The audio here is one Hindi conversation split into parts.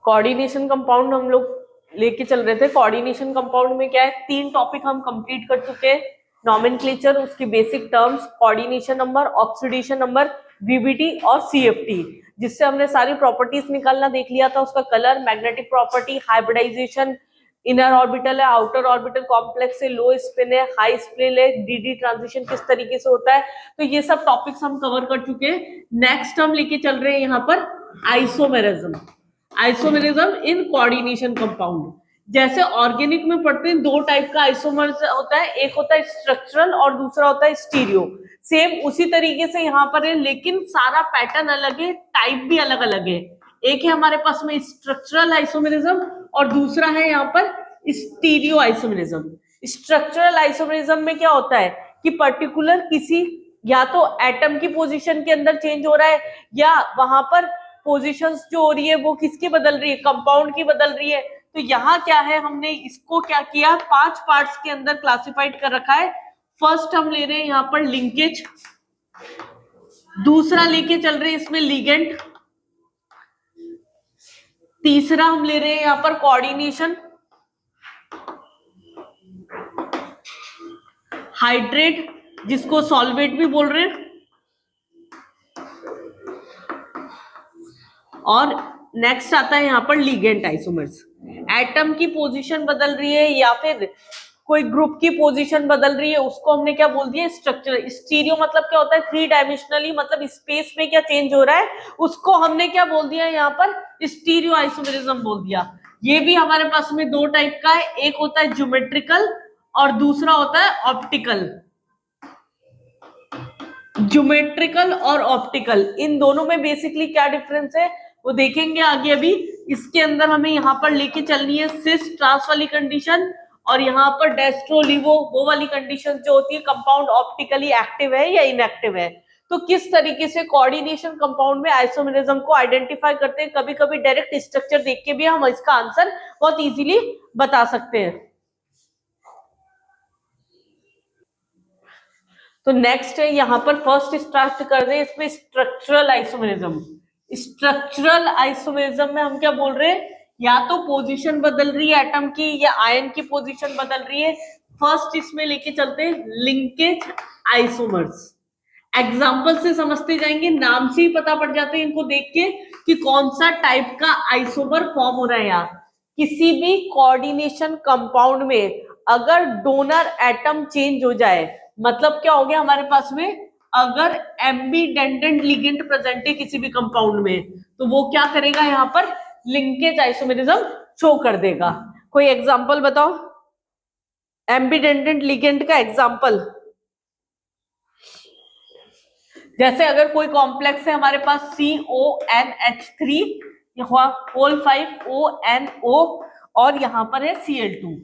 कोऑर्डिनेशन कंपाउंड हम लोग लेके चल रहे थे। कोऑर्डिनेशन कंपाउंड में क्या है, 3 टॉपिक हम कंप्लीट कर चुके हैं। नॉमेनक्लेचर, उसकी basic terms, coordination number, oxidation number, VBT और सीएफटी, जिससे हमने सारी प्रॉपर्टीज निकालना देख लिया था। उसका colour, magnetic property, hybridisation, inner orbital है, आउटर ऑर्बिटल कॉम्प्लेक्स है, लो स्पिन है, हाई स्पिन है, डीडी ट्रांजिशन किस तरीके से होता है, तो ये सब टॉपिक्स हम कवर कर चुके हैं। नेक्स्ट हम लेके चल रहे हैं यहाँ पर isomerism. Isomerism in coordination compound. जैसे ऑर्गेनिक में पढ़ते हैं, 2 टाइप का आइसोमर होता है, एक होता है स्ट्रक्चरल और दूसरा होता है स्टीरियो। सेम उसी तरीके से यहाँ पर है, लेकिन सारा पैटर्न अलग है, टाइप भी अलग अलग है। एक है हमारे पास में स्ट्रक्चरल आइसोमेरिज्म और दूसरा है यहाँ पर स्टीरियो आइसोमेरिज्म। स्ट्रक्चरल आइसोमेरिज्म में क्या होता है कि पर्टिकुलर किसी या तो एटम की पोजीशन के अंदर चेंज हो रहा है, या वहां पर पोजीशंस जो हो रही है वो किसकी बदल रही है, कंपाउंड की बदल रही है। तो यहाँ क्या है, हमने इसको क्या किया, 5 पार्ट्स के अंदर क्लासिफाइड कर रखा है। फर्स्ट हम ले रहे हैं यहाँ पर लिंकेज, दूसरा लेके चल रहे हैं इसमें लिगेंड, तीसरा हम ले रहे हैं यहाँ पर कोऑर्डिनेशन, हाइड्रेट जिसको सॉल्वेट भी बोल रहे हैं, और नेक्स्ट आता है यहाँ पर लिगेंड आइसोमर्स। एटम की पोजीशन बदल रही है या फिर कोई ग्रुप की पोजीशन बदल रही है, उसको हमने क्या बोल दिया, स्ट्रक्चर। स्टीरियो मतलब क्या होता है, 3 डायमेंशनली, मतलब स्पेस में क्या चेंज हो रहा है, उसको हमने क्या बोल दिया यहाँ पर, स्टीरियो आइसोमेरिज्म बोल दिया। ये भी हमारे पास में 2 टाइप का है, एक होता है ज्योमेट्रिकल और दूसरा होता है ऑप्टिकल। ज्योमेट्रिकल और ऑप्टिकल, इन दोनों में बेसिकली क्या डिफरेंस है वो देखेंगे आगे। अभी इसके अंदर हमें यहाँ पर लेके चलनी है सिस ट्रांस वाली कंडीशन, और यहाँ पर डेस्ट्रोलिवो वो वाली कंडीशन जो होती है कंपाउंड ऑप्टिकली एक्टिव है या इनएक्टिव है। तो किस तरीके से कोऑर्डिनेशन कंपाउंड में आइसोमेरिज्म को आइडेंटिफाई करते हैं, कभी कभी डायरेक्ट स्ट्रक्चर देख के भी हम इसका आंसर बहुत इजीली बता सकते हैं। तो नेक्स्ट है यहाँ पर फर्स्ट स्टार्ट कर रहे हैं इसमें स्ट्रक्चरल आइसोमेरिज्म। स्ट्रक्चरल आइसोमेरिज्म में हम क्या बोल रहे हैं, या तो पोजीशन बदल रही है एटम की या आयन की पोजीशन बदल रही है। फर्स्ट इसमें लेके चलते हैं लिंकेज आइसोमर्स। एग्जाम्पल से समझते जाएंगे, नाम से ही पता पड़ जाते हैं इनको देख के कि कौन सा टाइप का आइसोमर फॉर्म हो रहा है। यहाँ किसी भी कोऑर्डिनेशन कंपाउंड में अगर डोनर एटम चेंज हो जाए, मतलब क्या हो गया हमारे पास में, अगर एम्बीडेंडेंट लिगेंड प्रेजेंट है किसी भी कंपाउंड में, तो वो क्या करेगा, यहाँ पर लिंकेज आइसोमेरिज्म शो कर देगा। कोई एग्जांपल बताओ एम्बीडेंडेंट लिगेंड का एग्जांपल। जैसे अगर कोई कॉम्प्लेक्स है हमारे पास CONH3 होल 5 ONO और यहाँ पर है Cl2,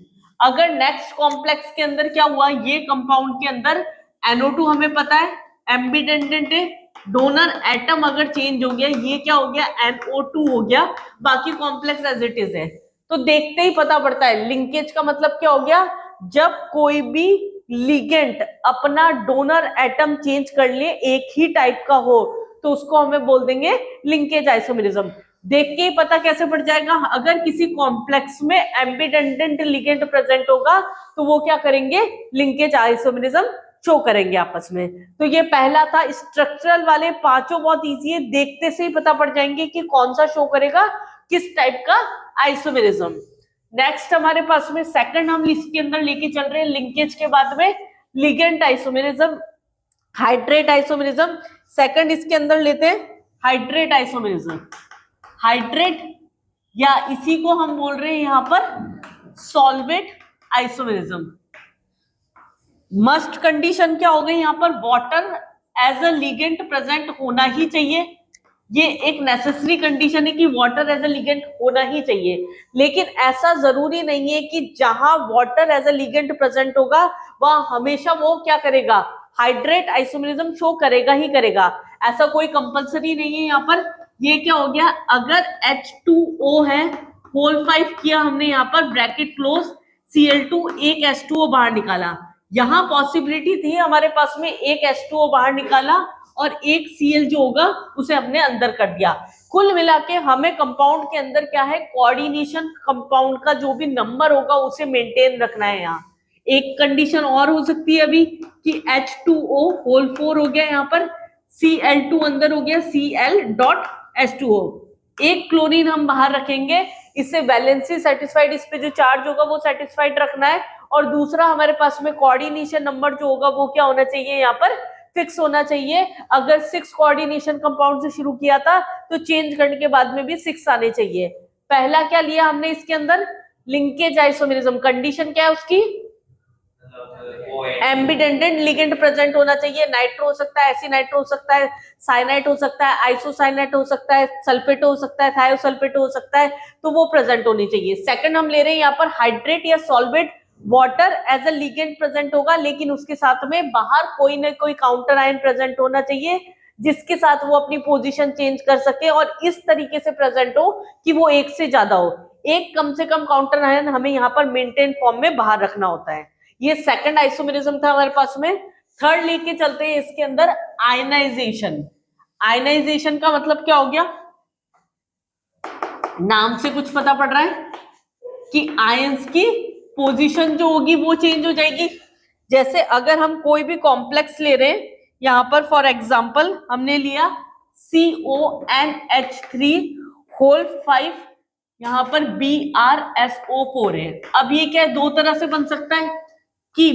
अगर नेक्स्ट कॉम्प्लेक्स के अंदर क्या हुआ, ये कंपाउंड के अंदर NO2 हमें पता है एम्बीडेंडेंट है, डोनर एटम अगर चेंज हो गया, ये क्या हो गया, NO2 हो गया, बाकी कॉम्प्लेक्स एज इट इज है। तो देखते ही पता पड़ता है लिंकेज का मतलब क्या हो गया, जब कोई भी लिगेंड अपना डोनर एटम चेंज कर ले, एक ही टाइप का हो, तो उसको हमें बोल देंगे लिंकेज आइसोमेरिज्म। देख के ही पता कैसे पड़ जाएगा, अगर किसी कॉम्प्लेक्स में एम्बीडेंडेंट लिगेंड प्रेजेंट होगा तो वो क्या करेंगे, लिंकेज आइसोमेरिज्म शो करेंगे आपस में। तो ये पहला था। स्ट्रक्चरल वाले पांचों बहुत इजी है, देखते से ही पता पड़ जाएंगे कि कौन सा शो करेगा किस टाइप का आइसोमेरिज्म। नेक्स्ट हमारे पास में सेकंड हम इसके अंदर लेके चल रहे हैं लिंकेज के बाद में ligand isomerism, hydrate isomerism. Second इसके अंदर लेते हैं हाइड्रेट आइसोमेरिज्म। हाइड्रेट या इसी को हम बोल रहे हैं यहाँ पर सॉल्वेट आइसोमेरिज्म। मस्ट कंडीशन क्या हो गई यहाँ पर, water as a ligand present होना ही चाहिए। ये एक नेसेसरी कंडीशन है कि वाटर एज अ लिगेंड होना ही चाहिए, लेकिन ऐसा जरूरी नहीं है कि जहां water as a ligand present होगा वह हमेशा वो क्या करेगा, हाइड्रेट आइसोमेरिज्म शो करेगा ही करेगा। ऐसा कोई कंपलसरी नहीं है यहाँ पर। ये क्या हो गया, अगर H2O है, होल 5 किया हमने यहाँ पर ब्रैकेट क्लोज, Cl2 एक H2O बाहर निकाला, यहाँ पॉसिबिलिटी थी हमारे पास में एक H2O बाहर निकाला और एक Cl जो होगा उसे हमने अंदर कर दिया। कुल मिला के हमें कंपाउंड के अंदर क्या है, कोऑर्डिनेशन कंपाउंड का जो भी नंबर होगा उसे मेंटेन रखना है। यहाँ एक कंडीशन और हो सकती है अभी कि H2O होल 4 हो गया, यहाँ पर Cl2 अंदर हो गया, Cl.H2O। एक क्लोरीन हम बाहर रखेंगे, इससे वैलेंसी सेटिस्फाइड, इस पे जो चार्ज होगा वो सेटिस्फाइड रखना है। और दूसरा हमारे पास में कोऑर्डिनेशन नंबर जो होगा वो क्या होना चाहिए, यहाँ पर फिक्स होना चाहिए। अगर 6 कोऑर्डिनेशन कंपाउंड से शुरू किया था तो चेंज करने के बाद में भी 6 आने चाहिए। पहला क्या लिया हमने इसके अंदर, लिंकेज आइसोमेरिज्म। कंडीशन क्या है उसकी, एम्बिडेंटेड लिगेंड प्रेजेंट होना चाहिए। नाइट्रो हो सकता है, एसिनाइट्रो हो सकता है, साइनाइट हो सकता है, आइसोसाइनाइट हो सकता है, सल्फेट हो सकता है, थायोसल्फेट हो सकता है, तो वो प्रेजेंट होनी चाहिए। सेकंड हम ले रहे हैं यहाँ पर हाइड्रेट या solvate, water as a ligand present होगा, लेकिन उसके साथ में बाहर कोई ना कोई काउंटर आयन प्रेजेंट होना चाहिए जिसके साथ वो अपनी पोजीशन चेंज कर सके, और इस तरीके से प्रेजेंट हो कि वो एक से ज्यादा हो। एक कम से कम काउंटर आयन हमें यहाँ पर मेंटेन फॉर्म में बाहर रखना होता है। ये सेकंड आइसोमेरिज्म था हमारे पास में। थर्ड लेके चलते हैं इसके अंदर, आयनाइजेशन। आयनाइजेशन का मतलब क्या हो गया, नाम से कुछ पता पड़ रहा है कि आयंस की पोजीशन जो होगी वो चेंज हो जाएगी। जैसे अगर हम कोई भी कॉम्प्लेक्स ले रहे हैं, यहां पर फॉर एग्जांपल हमने लिया CONH3 होल 5, यहां पर BrSO4 है। अब ये क्या है, दो तरह से बन सकता है कि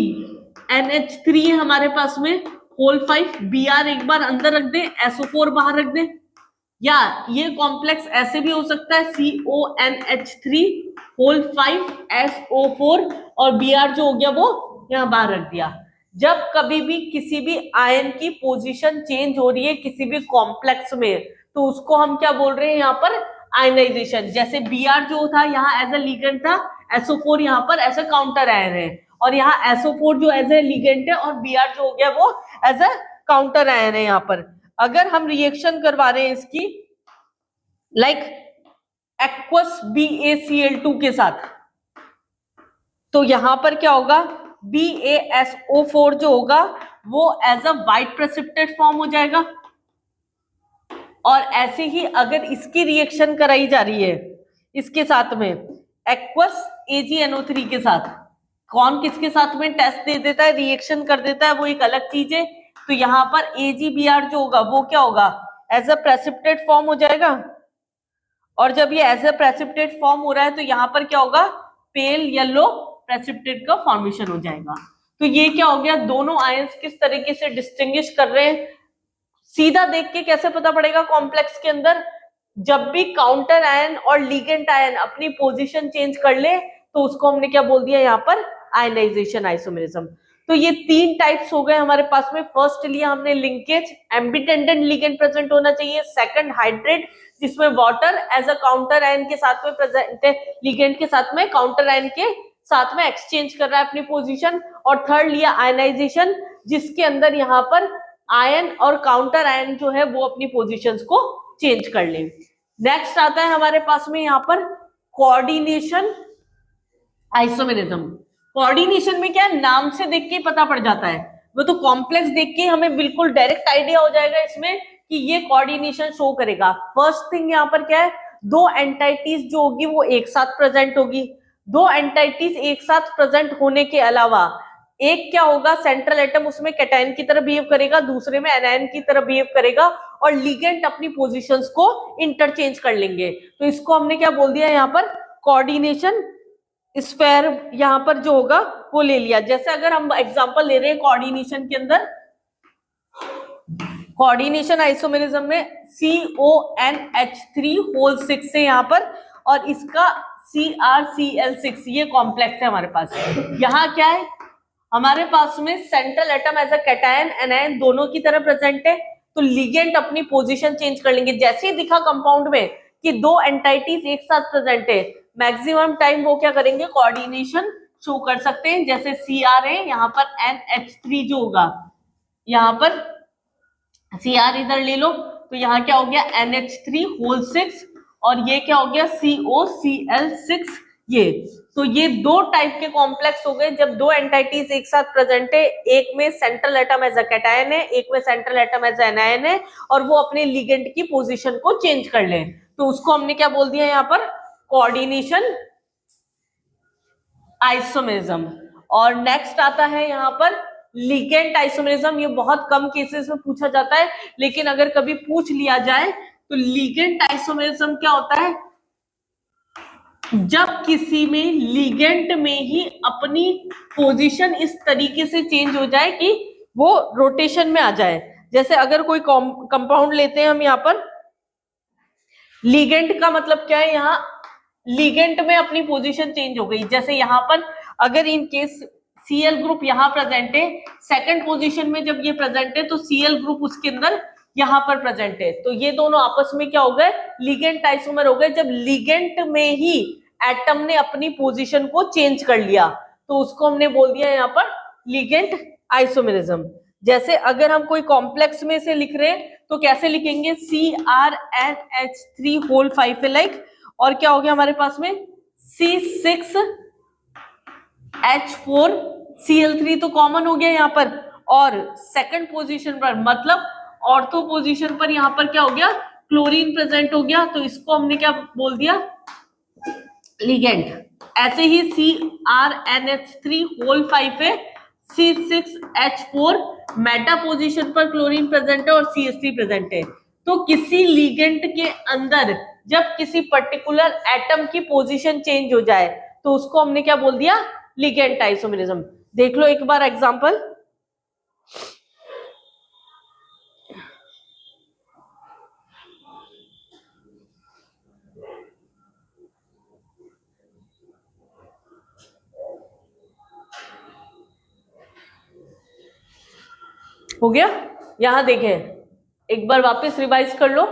NH3 है हमारे पास में होल 5, Br एक बार अंदर रख दें, SO4 बाहर रख दें, या ये कॉम्प्लेक्स ऐसे भी हो सकता है CONH3 होल 5 SO4 और Br जो हो गया वो यहां बाहर रख दिया। जब कभी भी किसी भी आयन की पोजीशन चेंज हो रही है किसी भी कॉम्प्लेक्स में, तो उसको हम क्या बोल रहे हैं यहाँ पर, आयनाइजेशन। जैसे Br जो था यहाँ एज ए लिगेंड था, SO4 यहाँ पर एज ए काउंटर आयन है, और यहाँ SO4 जो एज ए लिगेंड है और Br जो हो गया वो एज ए काउंटर आयन है। यहाँ पर अगर हम रिएक्शन करवा रहे हैं इसकी लाइक एक्वस BaCl2 के साथ, तो यहां पर क्या होगा, BaSO4 जो होगा वो as a white precipitate form हो जाएगा। और ऐसे ही अगर इसकी रिएक्शन कराई जा रही है इसके साथ में एक्वस AgNO3 के साथ, कौन किसके साथ में टेस्ट दे देता है, रिएक्शन कर देता है, वो एक अलग चीज है। तो यहाँ पर AgBr जो होगा वो क्या होगा, एज अ प्रेसिपिटेट फॉर्म हो जाएगा। और जब ये एज अ प्रेसिपिटेट फॉर्म हो रहा है तो यहाँ पर क्या होगा, पेल येलो प्रेसिपिटेट का फॉर्मेशन हो जाएगा। तो ये क्या हो गया, दोनों आयंस किस तरीके से डिस्टिंग्विश कर रहे हैं। सीधा देख के कैसे पता पड़ेगा कॉम्प्लेक्स के अंदर, जब भी काउंटर आयन और लिगेंड आयन अपनी पोजीशन चेंज कर ले तो उसको हमने क्या बोल दिया यहाँ पर, आयनाइजेशन आइसोमेरिज्म। तो ये 3 टाइप्स हो गए हमारे पास में। फर्स्ट लिया हमने लिंकेज, एम्बिडेंटेड लिगेंड प्रेजेंट होना चाहिए। सेकंड हाइड्रेट, जिसमें water as a counter ion के साथ में प्रेजेंट है, लिगेंड के साथ में काउंटर आयन के साथ में एक्सचेंज कर रहा है अपनी पोजीशन। और थर्ड लिया आयनाइजेशन, जिसके अंदर यहाँ पर आयन और काउंटर आयन जो है वो अपनी पोजीशंस को चेंज कर ले। नेक्स्ट आता है हमारे पास में यहाँ पर कोऑर्डिनेशन आइसोमेरिज्म। कोऑर्डिनेशन में क्या है, नाम से देख के पता पड़ जाता है, वो तो कॉम्प्लेक्स देख के हमें बिल्कुल डायरेक्ट आइडिया हो जाएगा इसमें कि ये कोऑर्डिनेशन शो करेगा। फर्स्ट थिंग यहाँ पर क्या है, दो एंटाइटीज जो होगी वो एक साथ प्रेजेंट होगी। दो एंटाइटीज एक साथ प्रेजेंट होने के अलावा एक क्या होगा, सेंट्रल एटम उसमें कैटायन की तरह बिहेव करेगा, दूसरे में एनायन की तरह बिहेव करेगा, और लिगेंड अपनी पोजीशंस को इंटरचेंज कर लेंगे। तो इसको हमने क्या बोल दिया यहाँ पर, कोऑर्डिनेशन स्फेयर यहाँ पर जो होगा वो ले लिया। जैसे अगर हम एग्जांपल ले रहे हैं कोऑर्डिनेशन के अंदर, कोऑर्डिनेशन आइसोमेरिज्म में CONH3 होल 6 है यहाँ पर, और इसका CrCl6, ये कॉम्प्लेक्स है हमारे पास। यहाँ क्या है हमारे पास में, central atom as a cation anion दोनों की तरह प्रेजेंट है, तो लिगेंड अपनी पोजीशन चेंज कर लेंगे। जैसे ही दिखा कंपाउंड में कि दो एंटाइटीज एक साथ प्रेजेंट है, मैक्सिमम टाइम वो क्या करेंगे, कोऑर्डिनेशन शो कर सकते हैं। जैसे Cr है, यहाँ पर NH3 जो होगा, यहाँ पर Cr इधर ले लो, तो यहाँ क्या हो गया NH3 होल 6, और ये क्या हो गया COCl6, ये तो ये दो टाइप के कॉम्प्लेक्स हो गए जब दो एंटाइटीज एक साथ प्रेजेंट है, एक में central atom as a cation है, एक में सेंट्रल एटम एज एनायन है, और वो अपने लिगेंड की पोजीशन को चेंज कर ले, तो उसको हमने क्या बोल दिया यहाँ पर, कोऑर्डिनेशन आइसोमेरिज्म। और नेक्स्ट आता है यहाँ पर लिगेंड आइसोमेरिज्म। ये बहुत कम केसेस में पूछा जाता है, लेकिन अगर कभी पूछ लिया जाए तो लिगेंड आइसोमेरिज्म क्या होता है, जब किसी में लिगेंड में ही अपनी पोजीशन इस तरीके से चेंज हो जाए कि वो रोटेशन में आ जाए। जैसे अगर कोई कंपाउंड लेते हैं हम यहाँ पर, लिगेंड का मतलब क्या है, यहाँ लिगेंड में अपनी पोजीशन चेंज हो गई। जैसे यहाँ पर अगर इन केस Cl ग्रुप यहाँ प्रेजेंट है, सेकंड पोजीशन में जब ये प्रेजेंट है तो Cl ग्रुप उसके अंदर यहाँ पर प्रेजेंट है, तो ये दोनों आपस में क्या हो गए, लिगेंड आइसोमर हो गए। जब लिगेंड में ही एटम ने अपनी पोजीशन को चेंज कर लिया तो उसको हमने बोल दिया यहाँ पर लिगेंड आइसोमेरिज्म। जैसे अगर हम कोई कॉम्प्लेक्स में से लिख रहे हैं तो कैसे लिखेंगे, CrNH3 होल 5 लाइक, और क्या हो गया हमारे पास में C6H4Cl3 तो कॉमन हो गया यहाँ पर, और सेकंड पोजीशन पर मतलब ऑर्थो पोजीशन पर यहाँ पर क्या हो गया, क्लोरीन प्रेजेंट हो गया, तो इसको हमने क्या बोल दिया, लिगेंड। ऐसे ही CrNH3 होल 5 है, C6H4 मेटा पोजीशन पर क्लोरीन प्रेजेंट है और CH3 प्रेजेंट है। तो किसी लिगेंड के अंदर जब किसी पर्टिकुलर एटम की पोजीशन चेंज हो जाए तो उसको हमने क्या बोल दिया, लिगेंड आइसोमेरिज्म। देख लो एक बार एग्जांपल, हो गया। यहां देखें, एक बार वापस रिवाइज कर लो।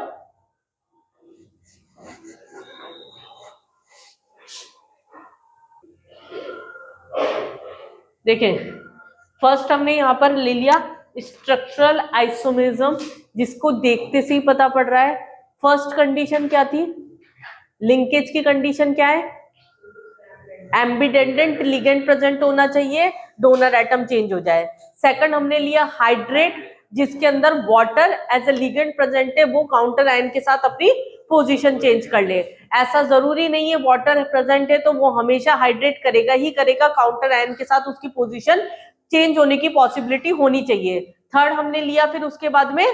देखें, फर्स्ट हमने यहां पर ले लिया स्ट्रक्चरल आइसोमेरिज्म, जिसको देखते से ही पता पड़ रहा है। फर्स्ट कंडीशन क्या थी, लिंकेज की कंडीशन क्या है, एम्बिडेंडेंट लिगेंड प्रेजेंट होना चाहिए, डोनर एटम चेंज हो जाए। सेकंड हमने लिया हाइड्रेट, जिसके अंदर water as a ligand present है, वो काउंटर आयन के साथ अपनी पोजीशन चेंज कर ले। ऐसा जरूरी नहीं है वाटर प्रेजेंट है तो वो हमेशा हाइड्रेट करेगा ही करेगा, काउंटर आयन के साथ उसकी पोजीशन चेंज होने की पॉसिबिलिटी होनी चाहिए। थर्ड हमने लिया फिर उसके बाद में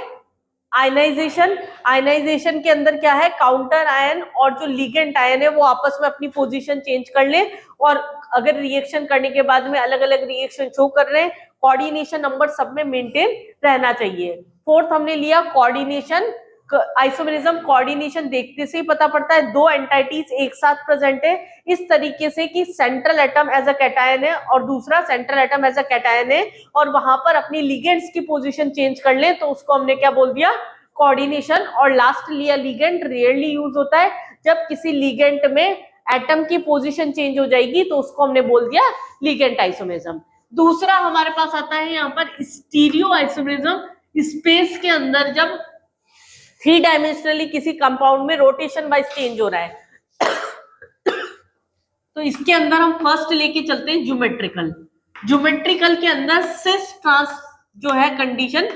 आयनाइजेशन। आयनाइजेशन के अंदर क्या है, काउंटर आयन और जो लिगेंड आयन है वो आपस में अपनी पोजीशन चेंज कर ले, और अगर रिएक्शन करने के बाद में अलग अलग रिएक्शन शो कर रहे हैं, कोऑर्डिनेशन नंबर सब में मेंटेन रहना चाहिए। फोर्थ हमने लिया कोऑर्डिनेशन आइसोमेरिज्म। कोऑर्डिनेशन देखते से ही पता पड़ता है, दो एंटाइटीज एक साथ प्रेजेंट है इस तरीके से कि central atom as a cation है और दूसरा central atom as a cation है, और वहां पर अपनी लिगेंड्स की पोजीशन चेंज कर ले, तो उसको हमने क्या बोल दिया, कोऑर्डिनेशन। और लास्ट लिया लिगेंड। रेयरली यूज होता है, जब किसी लिगेंड में एटम की पोजीशन चेंज हो जाएगी तो उसको हमने बोल दिया लिगेंड आइसोमेरिज्म। दूसरा हमारे पास आता है यहाँ पर स्टीरियो आइसोमेरिज्म। स्पेस के अंदर जब 3 डायमेंशनली किसी कंपाउंड में रोटेशन वाइज चेंज हो रहा है तो इसके अंदर हम फर्स्ट लेके चलते हैं ज्योमेट्रिकल। ज्योमेट्रिकल के अंदर सिस ट्रांस जो है कंडीशन,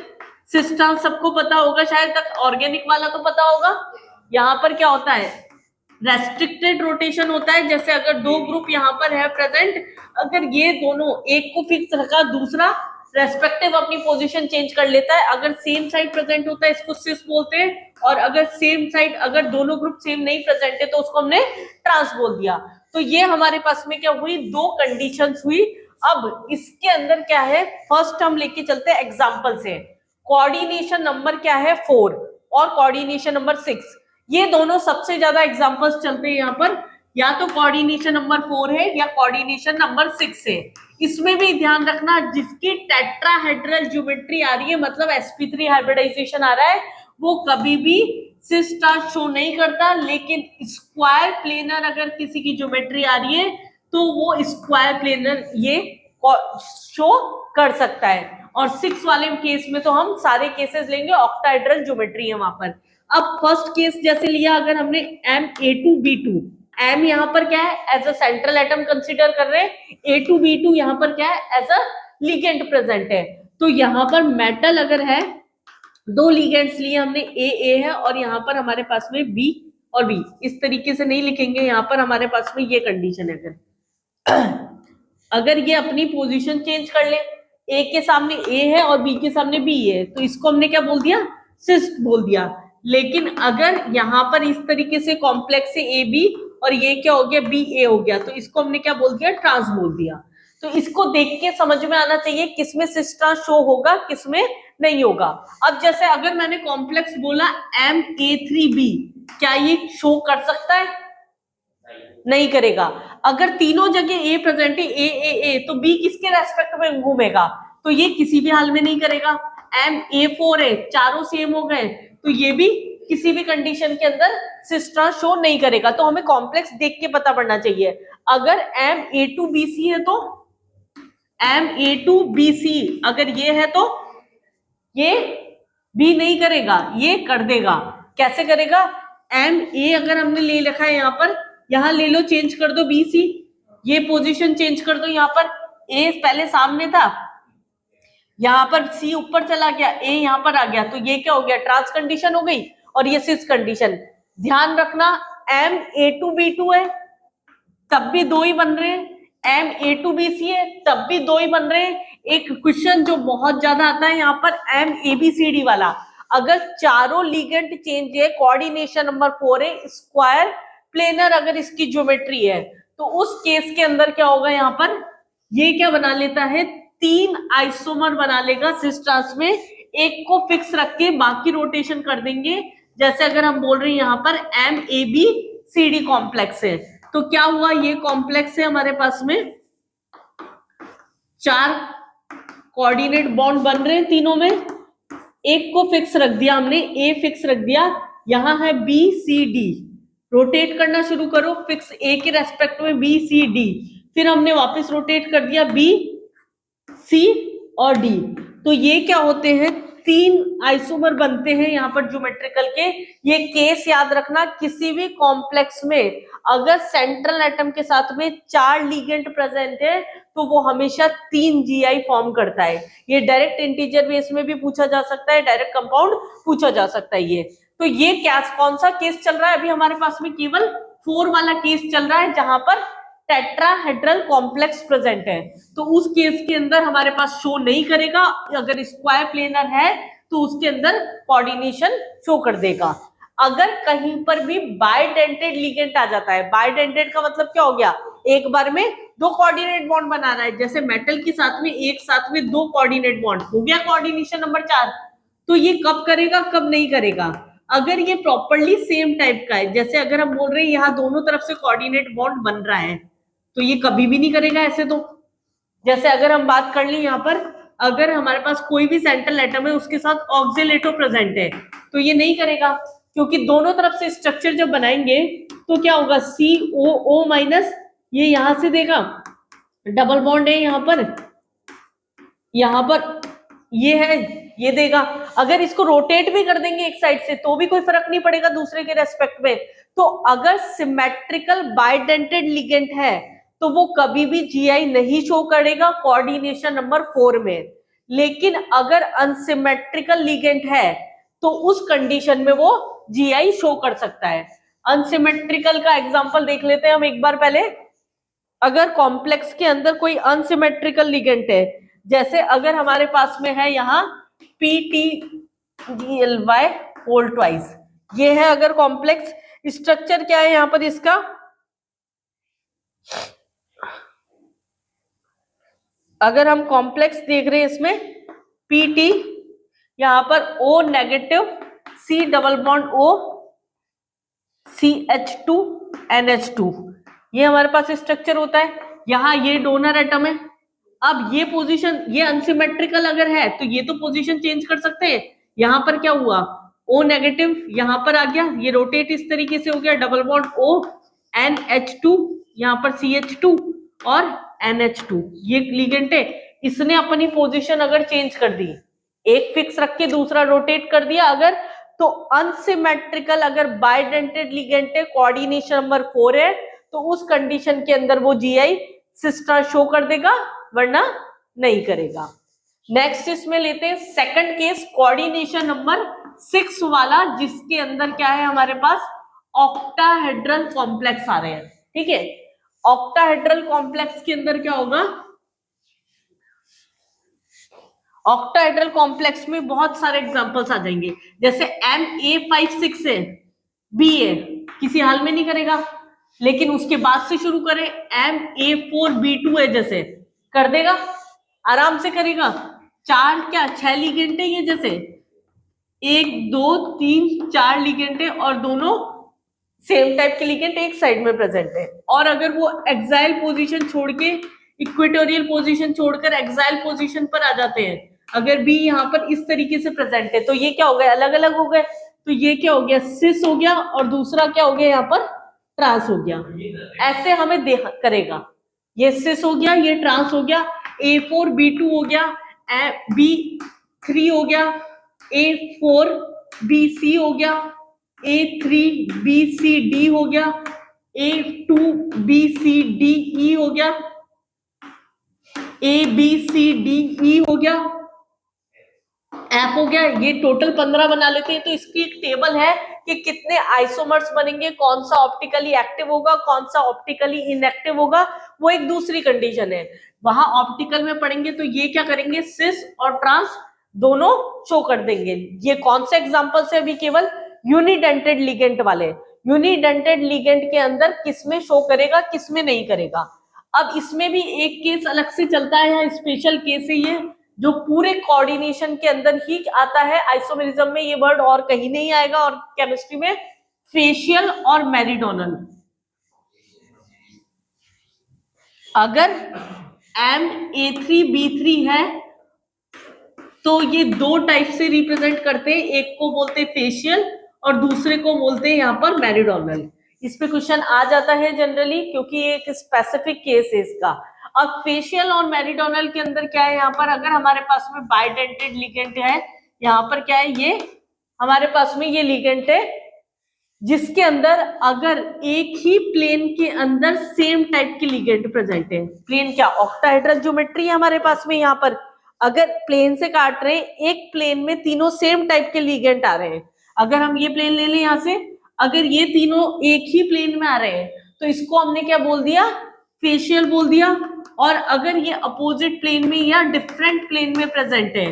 सिस ट्रांस सबको पता होगा शायद तक, ऑर्गेनिक वाला तो पता होगा। यहाँ पर क्या होता है, रेस्ट्रिक्टेड रोटेशन होता है। जैसे अगर दो ग्रुप यहाँ पर है प्रेजेंट, अगर ये दोनों एक को फिक्स रखा, दूसरा रेस्पेक्टिव अपनी पोजीशन चेंज कर लेता है। अगर सेम साइड प्रेजेंट होता है इसको सिस बोलते हैं, और अगर सेम साइड, अगर दोनों ग्रुप सेम नहीं प्रेजेंट है तो उसको हमने ट्रांस बोल दिया। तो ये हमारे पास में क्या हुई, दो कंडीशंस हुई। अब इसके अंदर क्या है, फर्स्ट हम लेके चलते हैं एग्जांपल से। कोऑर्डिनेशन नंबर क्या है 4 और कोऑर्डिनेशन नंबर 6, ये दोनों सबसे ज्यादा एग्जांपल्स चलते हैं यहाँ पर, या तो कोऑर्डिनेशन नंबर 4 है या कोऑर्डिनेशन नंबर 6 है। इसमें भी ध्यान रखना, जिसकी टेट्राहेड्रल ज्योमेट्री आ रही है, मतलब sp3 हाइब्रिडाइजेशन आ रहा है, वो कभी भी सिस ट्रांस शो नहीं करता, लेकिन स्क्वायर प्लेनर अगर किसी की ज्योमेट्री आ रही है तो वो स्क्वायर प्लेनर ये शो कर सकता है। और 6 वाले केस में तो हम सारे केसेस लेंगे, ऑक्टाहेड्रल ज्योमेट्री है वहां पर। अब फर्स्ट केस जैसे लिया, अगर हमने Ma2B2, M यहाँ पर क्या है, as a central atom consider कर रहे हैं, A2B2 यहाँ पर क्या है, एज अ लिगेंड प्रेजेंट है। तो यहाँ पर मेटल अगर है, दो लिगेंड्स लिए हमने, ए है और यहाँ पर हमारे पास में B और B, इस तरीके से नहीं लिखेंगे, यहाँ पर हमारे पास में ये कंडीशन है। अगर ये अपनी पोजीशन चेंज कर ले, ए के सामने ए है और बी के सामने बी है, तो इसको हमने क्या बोल दिया, सिस्ट बोल दिया। लेकिन अगर यहाँ पर इस तरीके से कॉम्प्लेक्स है ए बी और ये क्या हो गया, बी ए हो गया, तो इसको हमने क्या बोल दिया, ट्रांस बोल दिया। तो इसको देख के समझ में आना चाहिए किसमें सिस्ट ट्रांस शो होगा, किसमें नहीं होगा। अब जैसे अगर मैंने कॉम्प्लेक्स बोला MA3B, क्या ये शो कर सकता है, नहीं करेगा। अगर तीनों जगह ए प्रेजेंट है, ए तो बी किसके रेस्पेक्ट में घूमेगा, तो ये किसी भी हाल में नहीं करेगा। MA4 है, चारों सेम हो गए, तो ये भी किसी भी कंडीशन के अंदर सिस्ट्रा शो नहीं करेगा। तो हमें कॉम्प्लेक्स देख के पता पड़ना चाहिए। अगर MA2BC है तो MA2BC अगर ये है तो ये भी नहीं करेगा, ये कर देगा। कैसे करेगा, MA अगर हमने ले रखा है यहाँ पर, यहाँ ले लो, चेंज कर दो BC, ये पोजीशन चेंज कर दो, यहाँ पर A पहले सामने था, यहाँ पर C ऊपर चला गया, A यहाँ पर आ गया, तो ये क्या हो गया, ट्रांस कंडीशन हो गई और ये सिस कंडीशन। ध्यान रखना MA2B2 है तब भी दो ही बन रहे हैं, MA2BC है तब भी दो ही बन रहे हैं। एक क्वेश्चन जो बहुत ज्यादा आता है यहाँ पर MABCD वाला, अगर चारों लिगेंड चेंज है, कोऑर्डिनेशन नंबर 4 है, स्क्वायर प्लेनर अगर इसकी ज्योमेट्री है, तो उस केस के अंदर क्या होगा, यहाँ पर ये क्या बना लेता है, 3 आइसोमर बना लेगा सिस ट्रांस में, एक को फिक्स रख के बाकी रोटेशन कर देंगे। जैसे अगर हम बोल रहे हैं यहाँ पर MABCD कॉम्प्लेक्स है, तो क्या हुआ, ये कॉम्प्लेक्स है हमारे पास में, 4 कोऑर्डिनेट बॉन्ड बन रहे हैं तीनों में, एक को फिक्स रख दिया हमने, ए फिक्स रख दिया, यहां है BCD, रोटेट करना शुरू करो, फिक्स ए के रेस्पेक्ट में BCD, फिर हमने वापस रोटेट कर दिया BC और D, तो ये क्या होते हैं, 3 आइसोमर बनते हैं यहाँ पर ज्योमेट्रिकल के। ये केस याद रखना, किसी भी कॉम्प्लेक्स में अगर सेंट्रल एटम के साथ में 4 लिगेंड प्रेजेंट है तो वो हमेशा 3 GI फॉर्म करता है। ये डायरेक्ट इंटीजर बेस में भी पूछा जा सकता है, डायरेक्ट कंपाउंड पूछा जा सकता है। ये तो ये क्या, कौन सा केस चल रहा है अभी हमारे पास में, केवल 4 वाला केस चल रहा है जहां पर टेट्राहेड्रल कॉम्प्लेक्स प्रेजेंट है। तो उस केस के अंदर हमारे पास शो नहीं करेगा, अगर स्क्वायर प्लेनर है तो उसके अंदर कोऑर्डिनेशन शो कर देगा। अगर कहीं पर भी बाइडेंटेड लिगेंड आ जाता है, बाइडेंटेड का मतलब क्या हो गया, एक बार में 2 कोऑर्डिनेट बॉन्ड बना रहा है, जैसे मेटल के साथ में एक साथ में 2 कोऑर्डिनेट बॉन्ड हो गया, कोऑर्डिनेशन नंबर 4। तो ये कब करेगा, कब नहीं करेगा, अगर ये प्रॉपरली सेम टाइप का है। जैसे अगर हम बोल रहे हैं यहाँ दोनों तरफ से कोऑर्डिनेट बॉन्ड बन रहा है, तो ये कभी भी नहीं करेगा ऐसे। तो जैसे अगर हम बात कर ली यहाँ पर, अगर हमारे पास कोई भी सेंट्रल एटम है उसके साथ ऑक्सिलेटो प्रेजेंट है, तो ये नहीं करेगा, क्योंकि दोनों तरफ से स्ट्रक्चर जब बनाएंगे तो क्या होगा, COO माइनस, ये यहां से देगा, डबल बॉन्ड है यहाँ पर ये है, ये देगा। अगर इसको रोटेट भी कर देंगे एक साइड से तो भी कोई फर्क नहीं पड़ेगा दूसरे के रेस्पेक्ट में। तो अगर सिमेट्रिकल बाइडेंटेड लिगेंड है तो वो कभी भी GI नहीं शो करेगा कोऑर्डिनेशन नंबर 4 में। लेकिन अगर अनसिमेट्रिकल लिगेंड है तो उस कंडीशन में वो GI शो कर सकता है। अनसिमेट्रिकल का एग्जांपल देख लेते हैं हम एक बार पहले। अगर कॉम्प्लेक्स के अंदर कोई अनसिमेट्रिकल लिगेंड है, जैसे अगर हमारे पास में है यहाँ PTGLY होल ट्वाइस, ये है अगर कॉम्प्लेक्स, स्ट्रक्चर क्या है यहाँ पर इसका, अगर हम कॉम्प्लेक्स देख रहे हैं इसमें PT, यहाँ पर O negative, C double bond O, CH2 NH2, ये हमारे पास स्ट्रक्चर होता है। यहाँ ये डोनर एटम है। अब ये पोजीशन, ये अनसिमेट्रिकल अगर है तो ये तो पोजीशन चेंज कर सकते हैं। यहाँ पर क्या हुआ, O नेगेटिव यहाँ पर आ गया, ये रोटेट इस तरीके से हो गया, डबल बॉन्ड O NH2, यहाँ पर CH2 और NH2, ये लिगेंड है। इसने अपनी पोजीशन अगर चेंज कर दी, एक फिक्स रख के दूसरा रोटेट कर दिया अगर, तो अनसिमेट्रिकल अगर बाइडेंटेड लिगेंड है, कोऑर्डिनेशन नंबर 4 है, तो उस कंडीशन के अंदर वो जीआई सिस्टर शो कर देगा, वरना नहीं करेगा। नेक्स्ट इसमें लेते हैं सेकंड केस, कोऑर्डिनेशन नंबर 6 वाला, जिसके अंदर क्या है हमारे पास ऑक्टाहेड्रल कॉम्प्लेक्स आ रहे हैं। ठीक है, ऑक्टाहेड्रल कॉम्प्लेक्स के अंदर क्या होगा, ऑक्टाहेड्रल कॉम्प्लेक्स में बहुत सारे एग्जांपल्स आ जाएंगे, जैसे MA56 है, B है, किसी हाल में नहीं करेगा, लेकिन उसके बाद से शुरू करें MA4B2 है, जैसे कर देगा, आराम से करेगा। 6 लिगेंड है ये, जैसे 1 2 3 4 लिगेंड है और दोनों सेम टाइप के लिगेंड एक साइड में प्रेजेंट है। और अगर वो एक्साइल पोजीशन छोड़ के इक्वेटोरियल पोजीशन छोड़कर एक्साइल पोजीशन पर आ जाते हैं, अगर बी यहाँ पर इस तरीके से प्रेजेंट है, तो ये क्या हो गया, अलग अलग हो गए, तो ये क्या हो गया, सिस हो गया, और दूसरा क्या हो गया यहाँ पर ट्रांस हो गया। ऐसे हमें देख करेगा, ये सिस हो गया, ये ट्रांस हो गया, A4B2 हो गया, B3 हो गया, A4BC हो गया, A3BCD हो गया, A2BCDE हो गया, ABCDE हो गया, F हो गया। ये टोटल 15 बना लेते हैं। तो इसकी एक टेबल है कि कितने आइसोमर्स बनेंगे, कौन सा ऑप्टिकली एक्टिव होगा, कौन सा ऑप्टिकली इनएक्टिव होगा, वो एक दूसरी कंडीशन है। वहां ऑप्टिकल में पढ़ेंगे तो ये क्या करेंगे, सिस और ट्रांस दोनों शो कर देंगे। ये कौन से एग्जांपल्स है, अभी केवल यूनिडेंटेड लिगेंड वाले। यूनिडेंटेड लिगेंड के अंदर किसमें शो करेगा, किसमें नहीं करेगा। अब इसमें भी एक केस अलग से चलता है, स्पेशल केस है ये, जो पूरे कोऑर्डिनेशन के अंदर ही आता है। आइसोमेरिज्म में ये वर्ड और कहीं नहीं आएगा, और केमिस्ट्री में फेशियल और मेरिडोनल। अगर MA3B3 है तो ये दो टाइप से रिप्रेजेंट करते हैं, एक को बोलते हैं फेशियल और दूसरे को बोलते हैं यहाँ पर मेरिडोनल। इस पे क्वेश्चन आ जाता है जनरली, क्योंकि ये एक स्पेसिफिक केस है इसका। अब फेशियल और मेरिडोनल के अंदर क्या है, यहाँ पर अगर हमारे पास में बाइडेंटेड लिगेंड है, यहाँ पर क्या है, ये हमारे पास में ये लिगेंड है, जिसके अंदर अगर एक ही प्लेन के अंदर सेम टाइप के लिगेंड प्रेजेंट है। प्लेन क्या, ऑक्टाहेड्रल ज्योमेट्री है हमारे पास में। यहाँ पर अगर प्लेन से काट रहे हैं, एक प्लेन में तीनों सेम टाइप के लिगेंड आ रहे हैं। अगर हम ये प्लेन ले लें यहाँ से, अगर ये तीनों एक ही प्लेन में आ रहे हैं, तो इसको हमने क्या बोल दिया, फेशियल बोल दिया। और अगर ये अपोजिट प्लेन में या डिफरेंट प्लेन में प्रेजेंट है,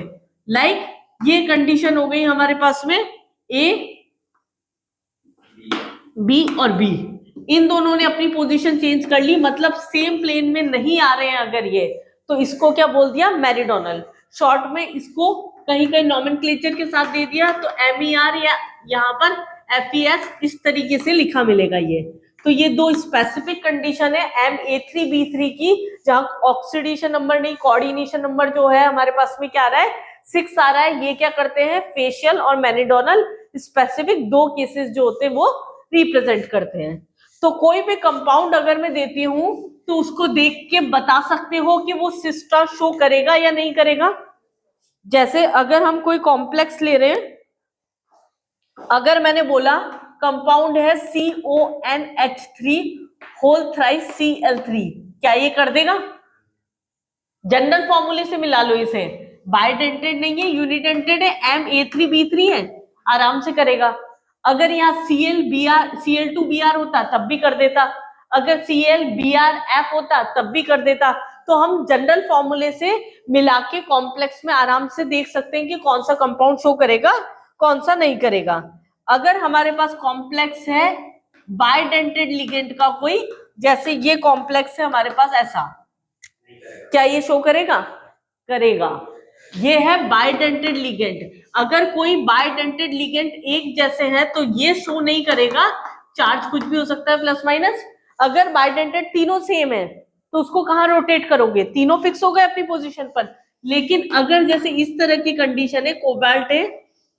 लाइक ये कंडीशन हो गई हमारे पास में A, B और B, इन दोनों ने अपनी पोजीशन चेंज कर ली, मतलब सेम प्लेन में नहीं आ रहे हैं अगर ये, तो इसको क्या बोल दिया, मेरिडोनल। शॉर्ट में इसको कहीं कहीं नॉमेनक्लेचर के साथ दे दिया, तो MER या यहाँ पर FES इस तरीके से लिखा मिलेगा ये। तो ये दो स्पेसिफिक कंडीशन है MA3B3 की, जहां ऑक्सीडेशन नंबर नहीं, कोऑर्डिनेशन नंबर जो है हमारे पास में क्या आ रहा है, 6 आ रहा है। ये क्या करते हैं, फेशियल और मेरिडोनल स्पेसिफिक दो केसेस जो होते हैं वो रिप्रेजेंट करते हैं। तो कोई भी कंपाउंड अगर मैं देती हूं तो उसको देख के बता सकते हो कि वो सिस्टर शो करेगा या नहीं करेगा। जैसे अगर हम कोई कॉम्प्लेक्स ले रहे हैं, अगर मैंने बोला कंपाउंड है CONH3 होल थ्राइस Cl3, क्या ये कर देगा? जनरल फॉर्मूले से मिला लो इसे, बाइडेंटेड नहीं है, यूनिडेंटेड है, MA3B3 है, आराम से करेगा। अगर यहाँ Cl2Br होता तब भी कर देता, अगर ClBrF होता तब भी कर देता। तो हम जनरल फॉर्मूले से मिला के कॉम्प्लेक्स में आराम से देख सकते हैं कि कौन सा कंपाउंड शो करेगा, कौन सा नहीं करेगा। अगर हमारे पास कॉम्प्लेक्स है बाइडेंटेड लिगेंड का कोई, जैसे ये कॉम्प्लेक्स है हमारे पास ऐसा, क्या ये शो करेगा? करेगा। ये है बाइडेंटेड लिगेंड। अगर कोई बाइडेंटेड लिगेंड एक जैसे है तो ये शो नहीं करेगा, चार्ज कुछ भी हो सकता है प्लस माइनस। अगर बाइडेंटेड तीनों सेम है तो उसको कहाँ रोटेट करोगे, तीनों फिक्स हो गए अपनी पोजीशन पर। लेकिन अगर जैसे इस तरह की कंडीशन है, कोबाल्ट है,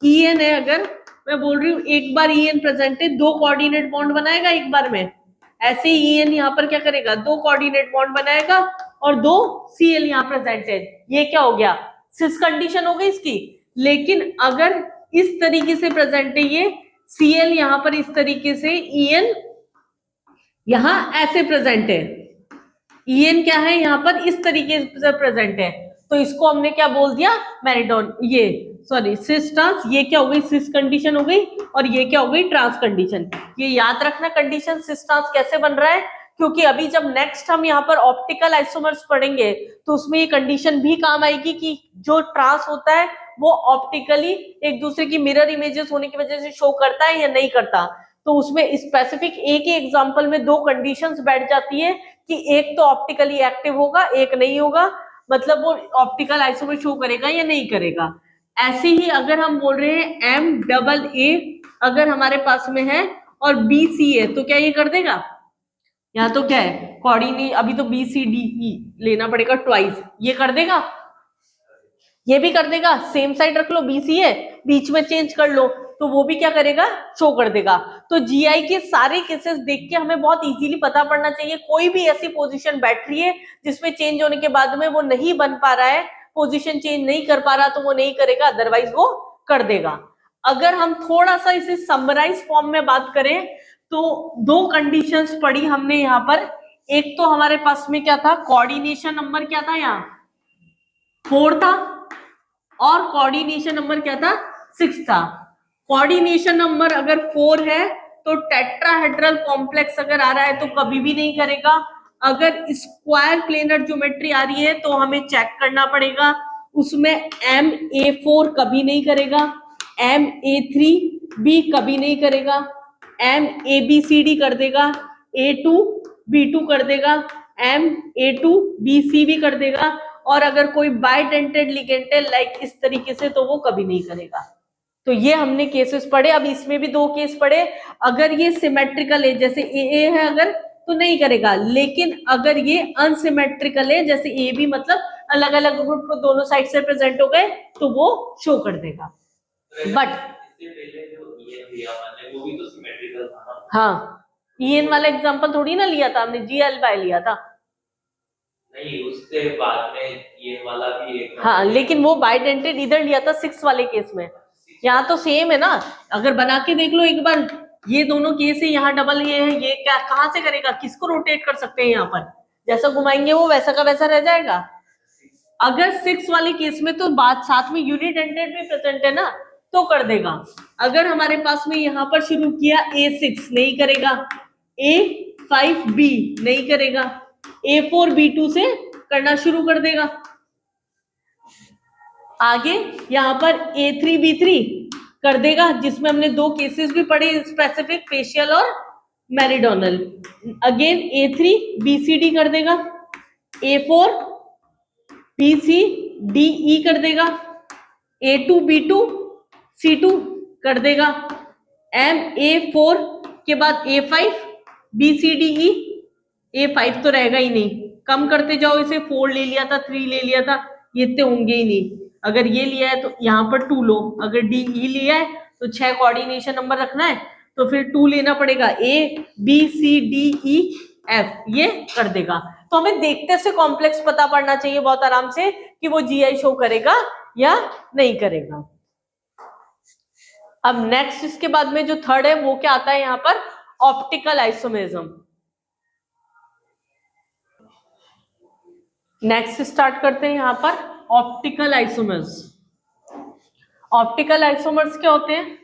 EN है, अगर मैं बोल रही हूँ एक बार EN प्रेजेंट है, दो कोऑर्डिनेट बॉन्ड बनाएगा एक बार में, ऐसे ही EN यहाँ पर क्या करेगा, दो कोऑर्डिनेट बॉन्ड बनाएगा और दो Cl यहाँ प्रेजेंट है। ये क्या हो गया, सिस कंडीशन हो गई इसकी। लेकिन अगर इस तरीके से प्रेजेंट है, ये Cl यहाँ पर इस तरीके से, En यहाँ ऐसे प्रेजेंट है, En क्या है यहाँ पर इस तरीके से प्रेजेंट है, तो इसको हमने क्या बोल दिया, मेरिडोन, ये सॉरी सिस ट्रांस, ये क्या हो गई, सिस कंडीशन हो गई, और ये क्या हो गई, ट्रांस कंडीशन। ये याद रखना कंडीशन सिस ट्रांस कैसे बन रहा है, क्योंकि अभी जब नेक्स्ट हम यहाँ पर ऑप्टिकल आइसोमर्स पढ़ेंगे तो उसमें ये कंडीशन भी काम आएगी कि जो ट्रांस होता है वो ऑप्टिकली एक दूसरे की मिरर इमेजेस होने की वजह से शो करता है या नहीं करता। तो उसमें स्पेसिफिक एक ही एग्जांपल में दो कंडीशंस बैठ जाती है कि एक तो ऑप्टिकली एक्टिव होगा, एक नहीं होगा, मतलब वो ऑप्टिकल आइसोमर शो करेगा या नहीं करेगा। ऐसे ही अगर हम बोल रहे हैं MAA अगर हमारे पास में है और BC है तो क्या ये कर देगा, यहाँ तो क्या है कोऑर्डिनेट, अभी तो BCDE लेना पड़ेगा ट्वाइस, ये कर देगा, ये भी कर देगा, सेम साइड रख लो, BC है बीच में चेंज कर लो तो वो भी क्या करेगा, शो कर देगा। तो GI के सारे केसेस देख के हमें बहुत इजीली पता पड़ना चाहिए, कोई भी ऐसी पोजीशन बैठ रही है जिसमें चेंज होने के बाद में वो नहीं बन पा रहा है, पोजीशन चेंज नहीं कर पा रहा तो वो नहीं करेगा, अदरवाइज वो कर देगा। अगर हम थोड़ा सा इसे समराइज फॉर्म में बात करें तो दो कंडीशंस पढ़ी हमने यहाँ पर, एक तो हमारे पास में क्या था, कोऑर्डिनेशन नंबर क्या था यहाँ 4 था, और कोऑर्डिनेशन नंबर क्या था 6 था। कोऑर्डिनेशन नंबर अगर 4 है तो टेट्राहेड्रल कॉम्प्लेक्स अगर आ रहा है तो कभी भी नहीं करेगा, अगर स्क्वायर प्लेनर ज्योमेट्री आ रही है तो हमें चेक करना पड़ेगा, उसमें MA4 कभी नहीं करेगा, MA3 भी कभी नहीं करेगा, MABCD कर देगा, A2 B2 कर देगा, MA2 BC भी कर देगा, और अगर कोई बाइडेंटेड लिगेंड है लाइक इस तरीके से तो वो कभी नहीं करेगा। तो ये हमने केसेस पढ़े। अब इसमें भी दो केस पढ़े, अगर ये सिमेट्रिकल है जैसे AA है अगर तो नहीं करेगा, लेकिन अगर ये अनसिमेट्रिकल है जैसे AB मतलब अलग अलग ग्रुप दोनों साइड से प्रेजेंट हो गए तो वो शो कर देगा। बट हाँ EN वाला एग्जांपल थोड़ी ना लिया था हमने, GL लिया था, नहीं उसके बाद में EN वाला भी एक, हाँ लेकिन वो बाइडेंटेड इधर लिया था 6 वाले केस में, यहाँ तो सेम है ना, अगर बना के देख लो एक बार, ये दोनों केस है, यहाँ डबल ये है, ये क्या कहाँ से करेगा, किसको रोटेट कर सकते हैं, यहाँ पर जैसा घुमाएंगे वो वैसा का वैसा रह जाएगा। अगर 6 वाले केस में तो बात साथ में यूनिट एंडेड भी प्रेजेंट है ना तो कर देगा। अगर हमारे पास में यहाँ पर शुरू किया A6 नहीं करेगा, A5B नहीं करेगा, A4B2 से करना शुरू कर देगा, आगे यहाँ पर A3B3 कर देगा, जिसमें हमने दो केसेस भी पढ़े स्पेसिफिक, फेशियल और मेरिडोनल। अगेन A3BCD कर देगा, A4BCDE कर देगा, A2B2C2 कर देगा, MA4 के बाद A5BCDE, A5 तो रहेगा ही नहीं, कम करते जाओ इसे, 4 ले लिया था, 3 ले लिया था, ये इतने होंगे ही नहीं। अगर ये लिया है तो यहाँ पर 2 लो, अगर DE लिया है तो 6 कोऑर्डिनेशन नंबर रखना है तो फिर 2 लेना पड़ेगा, ABCDEF ये कर देगा। तो हमें देखते से कॉम्प्लेक्स पता पड़ना चाहिए बहुत आराम से कि वो GI शो करेगा या नहीं करेगा। अब नेक्स्ट इसके बाद में जो थर्ड है वो क्या आता है यहाँ पर, ऑप्टिकल आइसोमेरिज्म। नेक्स्ट स्टार्ट करते हैं यहाँ पर ऑप्टिकल आइसोमर्स। ऑप्टिकल आइसोमर्स क्या होते हैं,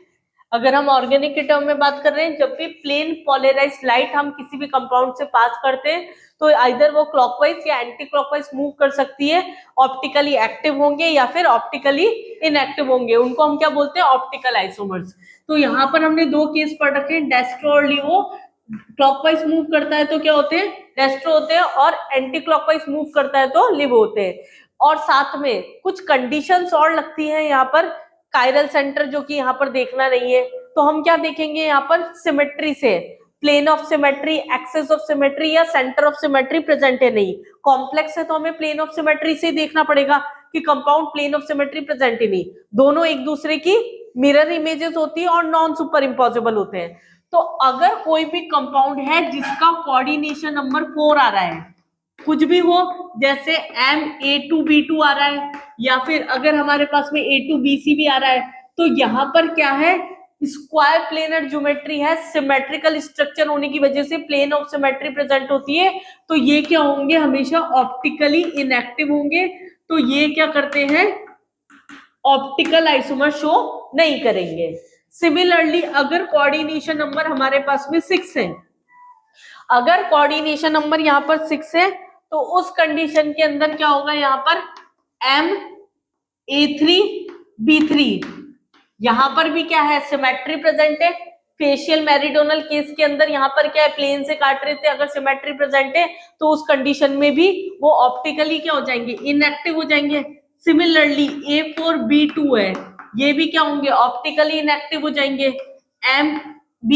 अगर हम ऑर्गेनिक के टर्म में बात कर रहे हैं, जब भी प्लेन पोलराइज्ड लाइट हम किसी भी कंपाउंड से पास करते हैं तो आइदर वो क्लॉकवाइज या एंटी क्लॉकवाइज मूव कर सकती है, ऑप्टिकली एक्टिव होंगे या फिर ऑप्टिकली इनएक्टिव होंगे, उनको हम क्या बोलते हैं, ऑप्टिकल आइसोमर्स। तो यहाँ पर हमने दो केस पढ़ रखे हैं, डेस्ट्रो और लिवो। क्लॉकवाइज मूव करता है तो क्या होते हैं, डेस्ट्रो होते हैं, और एंटी क्लॉकवाइज मूव करता है तो लिवो होते हैं। और साथ में कुछ कंडीशंस और लगती हैं यहाँ पर, कायरल सेंटर जो कि यहाँ पर देखना नहीं है, तो हम क्या देखेंगे यहाँ पर, सिमेट्री से, plane of symmetry, axis of symmetry या सेंटर ऑफ सिमेट्री प्रेजेंट है नहीं, कॉम्प्लेक्स है तो हमें प्लेन ऑफ सिमेट्री से देखना पड़ेगा कि compound plane of symmetry present ही नहीं, दोनों एक दूसरे की मिरर इमेजेस होती है और नॉन सुपर इम्पॉसिबल होते हैं। तो अगर कोई भी कंपाउंड है जिसका कोऑर्डिनेशन नंबर 4 आ रहा है, कुछ भी हो, जैसे MA2B2 आ रहा है, या फिर अगर हमारे पास में A2BC भी आ रहा है, तो यहाँ पर क्या है, स्क्वायर प्लेनर ज्योमेट्री है, सिमेट्रिकल स्ट्रक्चर होने की वजह से प्लेन ऑफ सिमेट्री प्रेजेंट होती है, तो ये क्या होंगे, हमेशा ऑप्टिकली इनएक्टिव होंगे, तो ये क्या करते हैं, ऑप्टिकल आइसोमर शो नहीं करेंगे। सिमिलरली अगर कोऑर्डिनेशन नंबर हमारे पास में 6 है, अगर कोऑर्डिनेशन नंबर यहाँ पर 6 है, तो उस कंडीशन के अंदर क्या होगा, यहाँ पर MA3B3, यहां पर भी क्या है, सिमेट्री प्रेजेंट है। फेशियल मेरिडोनल केस के अंदर यहाँ पर क्या है, प्लेन से काट रहे थे, अगर सिमेट्री प्रेजेंट है तो उस कंडीशन में भी वो ऑप्टिकली क्या हो जाएंगे, इनएक्टिव हो जाएंगे। सिमिलरली A4B2 है, ये भी क्या होंगे, ऑप्टिकली इनएक्टिव हो जाएंगे। MB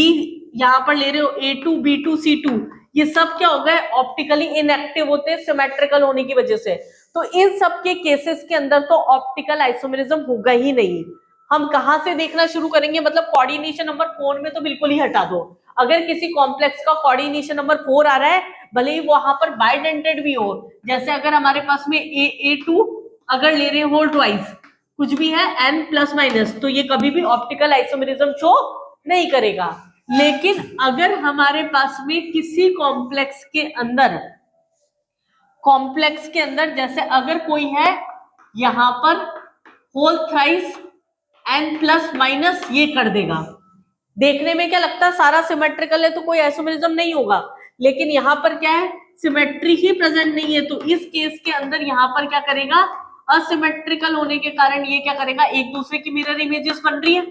यहाँ पर ले रहे हो A2B2C2, ये सब क्या हो गए, ऑप्टिकली इनएक्टिव होते हैं सिमेट्रिकल होने की वजह से। तो इन सब के केसेस के अंदर तो ऑप्टिकल आइसोमेरिज्म होगा ही नहीं। हम कहां से देखना शुरू करेंगे, मतलब कोऑर्डिनेशन नंबर 4 में तो बिल्कुल ही हटा दो। अगर किसी कॉम्प्लेक्स का कोऑर्डिनेशन नंबर 4 आ रहा है, भले ही वहां पर बाइडेंटेड भी हो, जैसे अगर हमारे पास में A2 अगर ले रहे हैं होल ट्वाइस, कुछ भी है n प्लस माइनस, तो ये कभी भी ऑप्टिकल आइसोमेरिज्म शो नहीं करेगा। लेकिन अगर हमारे पास में किसी कॉम्प्लेक्स के अंदर जैसे अगर कोई है यहां पर whole thrice n plus minus, ये कर देगा। देखने में क्या लगता है, सारा सिमेट्रिकल है तो कोई आइसोमेरिज्म नहीं होगा, लेकिन यहाँ पर क्या है, सिमेट्री ही प्रेजेंट नहीं है, तो इस केस के अंदर यहाँ पर क्या करेगा, असिमेट्रिकल होने के कारण ये क्या करेगा, एक दूसरे की मिरर इमेजेस बन रही है।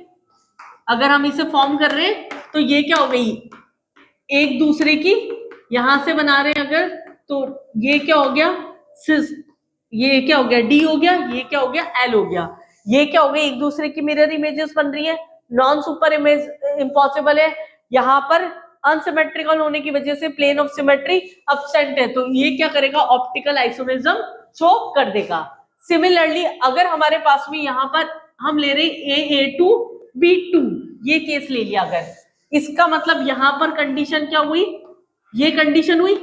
अगर हम इसे फॉर्म कर रहे हैं तो ये क्या हो गई, एक दूसरे की यहां से बना रहे हैं अगर, तो ये क्या हो गया, सिस, ये क्या हो गया, डी हो गया, ये क्या हो गया, एल हो गया, ये क्या हो गया, एक दूसरे की मिरर इमेजेस बन रही है, नॉन सुपर इमेज इम्पॉसिबल है, यहाँ पर अनसिमेट्रिकल होने की वजह से प्लेन ऑफ सिमेट्री एब्सेंट है, तो ये क्या करेगा, ऑप्टिकल आइसोमेरिज्म शो कर देगा। सिमिलरली अगर हमारे पास में यहाँ पर हम ले रहे A2B2, ये केस ले लिया, अगर इसका मतलब यहाँ पर कंडीशन क्या हुई, ये कंडीशन हुई,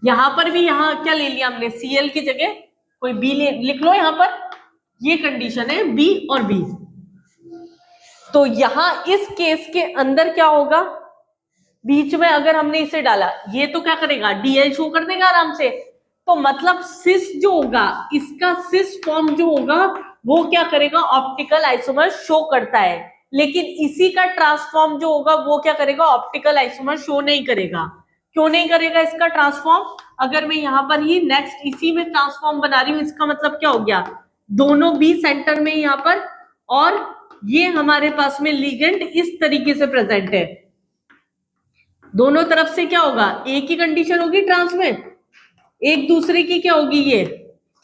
यहां पर भी यहाँ क्या ले लिया हमने, Cl की जगह कोई B लिख लो, यहाँ पर ये कंडीशन है B और B। तो यहां इस केस के अंदर क्या होगा, बीच में अगर हमने इसे डाला, ये तो क्या करेगा, DL शो कर देगा आराम से। तो मतलब सिस जो होगा, इसका सिस फॉर्म जो होगा वो क्या करेगा, ऑप्टिकल आइसोमर शो करता है, लेकिन इसी का ट्रांसफॉर्म जो होगा वो क्या करेगा, ऑप्टिकल आइसोमर शो नहीं करेगा। क्यों नहीं करेगा इसका ट्रांसफॉर्म, अगर मैं यहाँ पर ही नेक्स्ट इसी में ट्रांसफॉर्म बना रही हूँ, इसका मतलब क्या हो गया, दोनों बी सेंटर में यहाँ पर, और ये हमारे पास में लिगेंड इस तरीके से प्रेजेंट है, दोनों तरफ से क्या होगा, एक ही कंडीशन होगी ट्रांसमिट, एक दूसरे की क्या होगी, ये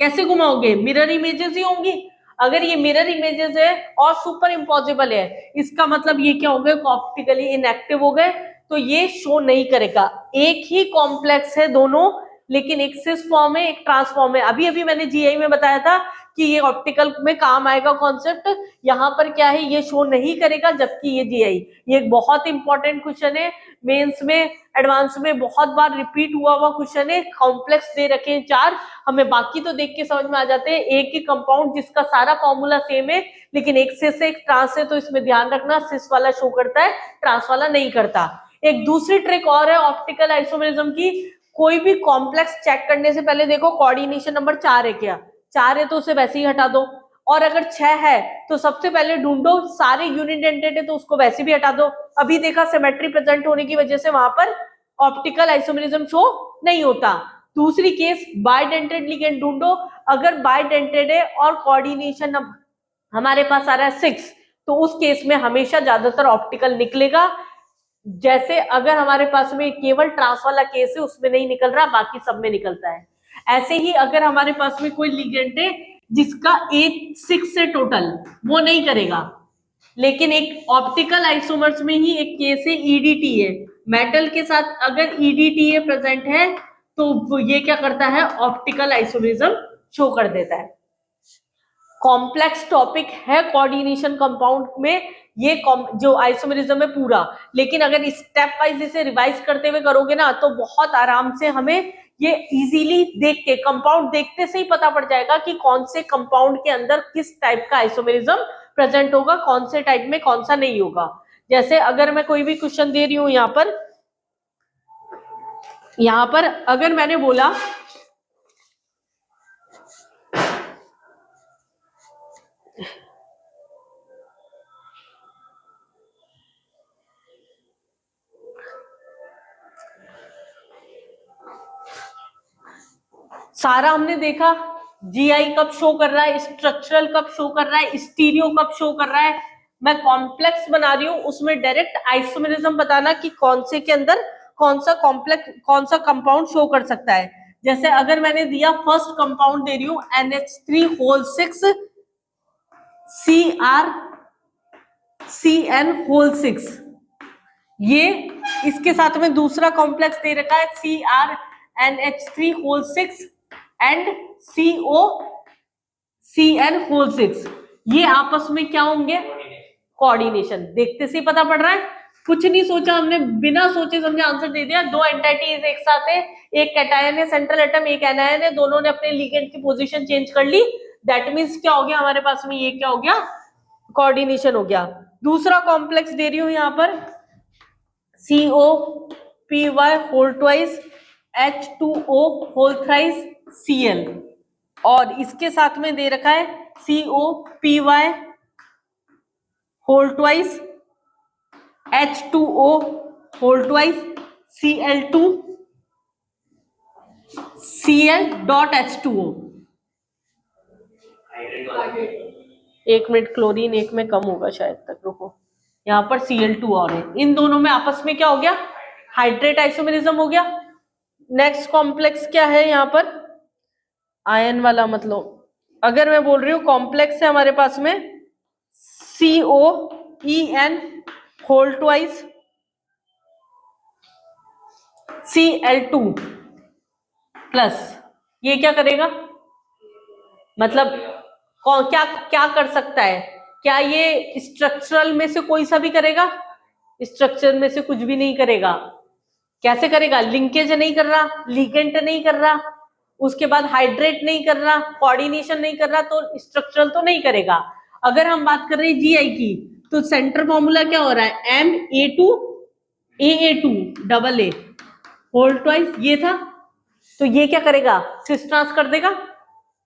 कैसे घुमाओगे, मिरर इमेजेस ही होंगी। अगर ये मिरर इमेजेस है और सुपर इम्पॉसिबल है, इसका मतलब ये क्या हो गए, ऑप्टिकली इनएक्टिव हो गए, तो ये शो नहीं करेगा। एक ही कॉम्प्लेक्स है दोनों, लेकिन एक सिस फॉर्म है, एक ट्रांसफॉर्म है। अभी अभी मैंने जीआई में बताया था कि ये ऑप्टिकल में काम आएगा कॉन्सेप्ट, यहाँ पर क्या है, ये शो नहीं करेगा, जबकि ये जीआई, ये एक बहुत इंपॉर्टेंट क्वेश्चन है, मेंस में एडवांस में बहुत बार रिपीट हुआ क्वेश्चन है। कॉम्प्लेक्स दे रखे हैं 4, हमें बाकी तो देख के समझ में आ जाते हैं, एक ही कंपाउंड जिसका सारा फॉर्मूला सेम है, लेकिन एक सिस एक ट्रांस है, तो इसमें ध्यान रखना, सिस वाला शो करता है, ट्रांस वाला नहीं करता। एक दूसरी ट्रिक और है ऑप्टिकल आइसोमेरिज्म की, कोई भी कॉम्प्लेक्स चेक करने से पहले देखो कोऑर्डिनेशन नंबर 4 है क्या, 4 है तो उसे वैसे ही हटा दो, और अगर 6 है तो सबसे पहले ढूंढो सारे यूनिडेंटेड है तो उसको वैसे भी हटा दो। अभी देखा सिमेट्री प्रेजेंट होने की वजह से वहां पर ऑप्टिकल आइसोमेरिज्म शो नहीं होता। दूसरी केस बाइडेंटेड लिगेंड ढूंढो, अगर बाइडेंटेड है और कोऑर्डिनेशन हमारे पास आ रहा है 6, तो उस केस में हमेशा ज्यादातर ऑप्टिकल निकलेगा। जैसे अगर हमारे पास में केवल ट्रांस वाला केस है उसमें नहीं निकल रहा, बाकी सब में निकलता है। ऐसे ही अगर हमारे पास में कोई लिगेंड है जिसका 6 है टोटल, वो नहीं करेगा, लेकिन एक ऑप्टिकल आइसोमर्स में ही एक केस है EDT है, मेटल के साथ अगर EDTA प्रेजेंट है तो ये क्या करता है, ऑप्टिकल आइसोमेरिज्म शो कर देता है। कॉम्प्लेक्स टॉपिक है कोऑर्डिनेशन कंपाउंड में, ये जो आइसोमेरिज्म है पूरा, लेकिन अगर स्टेप वाइज इसे रिवाइज करते हुए करोगे ना तो बहुत आराम से हमें ये इजीली देख के, कंपाउंड देखते से ही पता पड़ जाएगा कि कौन से कंपाउंड के अंदर किस टाइप का आइसोमेरिज्म प्रेजेंट होगा, कौन से टाइप में कौन सा नहीं होगा। जैसे अगर मैं कोई भी क्वेश्चन दे रही हूं यहां पर अगर मैंने बोला सारा हमने देखा, जीआई कब शो कर रहा है, स्ट्रक्चरल कब शो कर रहा है, स्टीरियो कब शो कर रहा है। मैं कॉम्प्लेक्स बना रही हूं, उसमें डायरेक्ट आइसोमेरिज्म बताना कि कौन से के अंदर कौन सा कॉम्प्लेक्स कौन सा कंपाउंड शो कर सकता है। जैसे अगर मैंने दिया फर्स्ट कंपाउंड दे रही हूं NH3 CrCN6, ये इसके साथ में दूसरा कॉम्प्लेक्स दे रखा है CrNH3 एंड COCN6, ये आपस में क्या होंगे, कोऑर्डिनेशन। देखते से ही पता पड़ रहा है, कुछ नहीं सोचा हमने, बिना सोचे समझे आंसर दे दिया। दो एंटिटीज एक साथ है, एक कैटायन है सेंट्रल एटम, एक एनायन है, दोनों ने अपने लिगेंड की पोजीशन चेंज कर ली, दैट मींस क्या हो गया हमारे पास में, ये क्या हो गया, कोऑर्डिनेशन हो गया। दूसरा कॉम्प्लेक्स दे रही हूं यहां पर COPY whole twice H2O whole thrice Cl, और इसके साथ में दे रखा है COPY whole twice H2O whole twice Cl2 Cl.H2O। एक मिनट, क्लोरीन एक में कम होगा शायद तक, रुको, यहाँ पर Cl2 और है, इन दोनों में आपस में क्या हो गया, हाइड्रेट आइसोमेरिज्म हो गया। नेक्स्ट कॉम्प्लेक्स क्या है यहाँ पर, आयन वाला, मतलब अगर मैं बोल रही हूँ कॉम्प्लेक्स है हमारे पास में COEN whole twice Cl2 plus, ये क्या करेगा, मतलब कौन क्या क्या कर सकता है, क्या ये स्ट्रक्चरल में से कोई सा भी करेगा, स्ट्रक्चर में से कुछ भी नहीं करेगा। कैसे करेगा, लिंकेज नहीं कर रहा, लिगेंड नहीं कर रहा, उसके बाद हाइड्रेट नहीं कर रहा, कोऑर्डिनेशन नहीं कर रहा, तो स्ट्रक्चरल तो नहीं करेगा। अगर हम बात कर रहे हैं जीआई की, तो सेंटर फॉर्मूला क्या हो रहा है, MA2AA2 होल ट्वाइस, ये था, तो ये क्या करेगा, सिस ट्रांस कर देगा,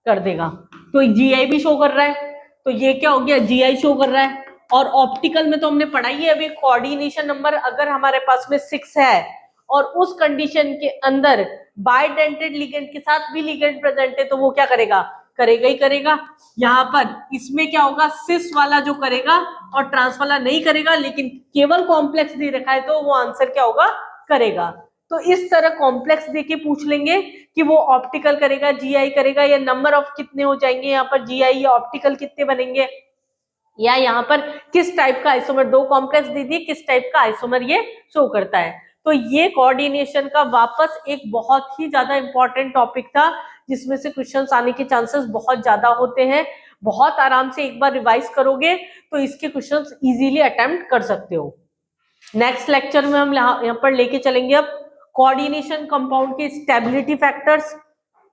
कर देगा, तो जीआई भी शो कर रहा है, तो ये क्या हो गया, जीआई शो कर रहा है। और ऑप्टिकल में तो हमने पढ़ाई है अभी, कोऑर्डिनेशन नंबर अगर हमारे पास में 6 है और उस कंडीशन के अंदर बाइडेंटेड लिगेंड के साथ भी लिगेंड प्रेजेंट है, तो वो क्या करेगा, करेगा ही करेगा। यहाँ पर इसमें क्या होगा, सिस वाला जो करेगा और ट्रांस वाला नहीं करेगा, लेकिन केवल कॉम्प्लेक्स दे रखा है तो वो आंसर क्या होगा, करेगा। तो इस तरह कॉम्प्लेक्स देके पूछ लेंगे कि वो ऑप्टिकल करेगा, जीआई करेगा, या नंबर ऑफ कितने हो जाएंगे यहाँ पर जीआई या ऑप्टिकल कितने बनेंगे, या यहाँ पर किस टाइप का आइसोमर, दो कॉम्प्लेक्स दे दिए, किस टाइप का आइसोमर ये शो करता है। तो ये कोऑर्डिनेशन का वापस एक बहुत ही ज्यादा इंपॉर्टेंट टॉपिक था, जिसमें से क्वेश्चंस आने के चांसेस बहुत ज्यादा होते हैं। बहुत आराम से एक बार रिवाइज करोगे तो इसके क्वेश्चंस इजीली अटेम्प्ट कर सकते हो। नेक्स्ट लेक्चर में हम यहाँ पर लेके चलेंगे अब कोऑर्डिनेशन कंपाउंड के स्टेबिलिटी फैक्टर्स,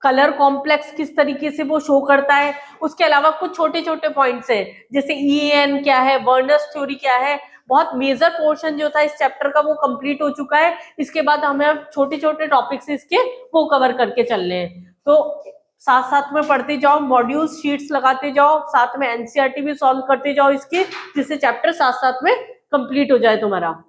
कलर कॉम्प्लेक्स किस तरीके से वो शो करता है, उसके अलावा कुछ छोटे छोटे पॉइंट्स हैं जैसे EAN क्या है, बर्नर्स थ्योरी क्या है। बहुत मेजर पोर्शन जो था इस चैप्टर का वो कंप्लीट हो चुका है। इसके बाद हमें छोटे छोटे टॉपिक्स इसके वो कवर करके चलने हैं, तो साथ साथ में पढ़ते जाओ, मॉड्यूल शीट्स लगाते जाओ, साथ में NCERT भी सॉल्व करते जाओ इसके, जिससे चैप्टर साथ साथ में कंप्लीट हो जाए तुम्हारा।